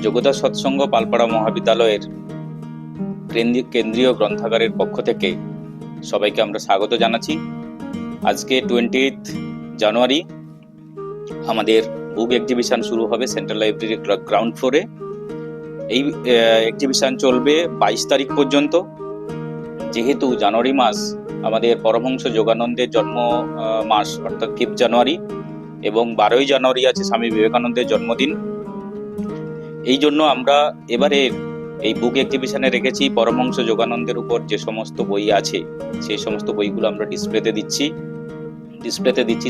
যোগদা সৎসঙ্গ পালপাড়া মহাবিদ্যালয়ের কেন্দ্রীয় গ্রন্থাগারের পক্ষ থেকে সবাইকে আমরা স্বাগত জানাচ্ছি। আজকে 20 জানুয়ারি আমাদের বুক এক্সিবিশন শুরু হবে সেন্ট্রাল লাইব্রেরি গ্রাউন্ড ফ্লোরে। এই এক্সিবিশন চলবে 22 তারিখ পর্যন্ত। যেহেতু জানুয়ারি মাস আমাদের পরমহংস যোগানন্দের জন্ম মাস, অর্থাৎ 5 জানুয়ারি, এবং 12ই জানুয়ারি আছে স্বামী বিবেকানন্দের জন্মদিন। এই জন্য আমরা এবারে এই বুক এক্সিবিশনে রেখেছি পরমহংস যোগানন্দের উপর যে সমস্ত বই আছে সেই সমস্ত বইগুলো আমরা ডিসপ্লেতে দিচ্ছি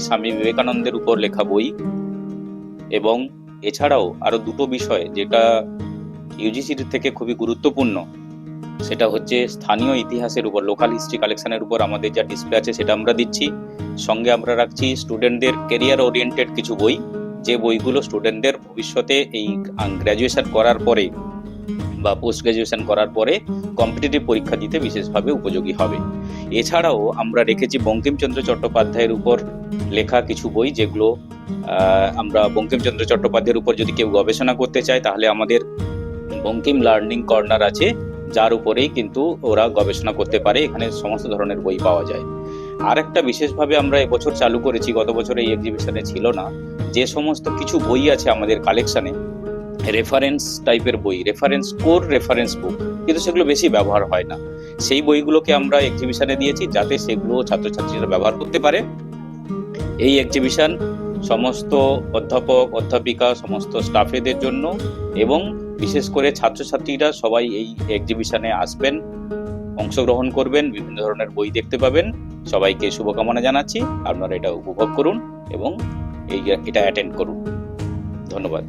স্বামী বিবেকানন্দের উপর লেখা বই। এবং এছাড়াও আরো দুটো বিষয় যেটা ইউজিসির থেকে খুবই গুরুত্বপূর্ণ, সেটা হচ্ছে স্থানীয় ইতিহাসের উপর, লোকাল হিস্ট্রি কালেকশনের উপর আমাদের যা ডিসপ্লে আছে সেটা আমরা দিচ্ছি। সঙ্গে আমরা রাখছি স্টুডেন্টদের ক্যারিয়ার ওরিয়েন্টেড কিছু বই, যে বইগুলো স্টুডেন্টদের ভবিষ্যতে এই গ্র্যাজুয়েশন করার পরে বা পোস্ট গ্র্যাজুয়েশন করার পরে কম্পিটিটিভ পরীক্ষা দিতে বিশেষভাবে উপযোগী হবে। এছাড়াও আমরা রেখেছি বঙ্কিমচন্দ্র চট্টোপাধ্যায়ের উপর লেখা কিছু বই, যেগুলো আমরা বঙ্কিমচন্দ্র চট্টোপাধ্যায়ের উপর যদি কেউ গবেষণা করতে চায় তাহলে আমাদের বঙ্কিম লার্নিং কর্নার আছে, যার উপরেই কিন্তু ওরা গবেষণা করতে পারে। এখানে সমস্ত ধরনের বই পাওয়া যায়। আর একটা বিশেষভাবে আমরা এবছর চালু করেছি, গত বছর এই এক্সিবিশনে ছিল না, যে সমস্ত কিছু বই আছে আমাদের কালেকশনে রেফারেন্স টাইপের বই, রেফারেন্স বুক, কিন্তু সেগুলো বেশি ব্যবহার হয় না, সেই বইগুলোকে আমরা এক্সিবিশনে দিয়েছি যাতে সেগুলো ছাত্রছাত্রীরা ব্যবহার করতে পারে। এই এক্সিবিশন সমস্ত অধ্যাপক অধ্যাপিকা সমস্ত স্টাফেদের জন্য, এবং বিশেষ করে ছাত্রছাত্রীরা সবাই এই এক্সিবিশনে আসবেন, অংশগ্রহণ করবেন, বিভিন্ন ধরনের বই দেখতে পাবেন। সবাইকে শুভকামনা জানাচ্ছি। আপনারা এটা উপভোগ করুন এবং এটা অ্যাটেন্ড করুন। ধন্যবাদ।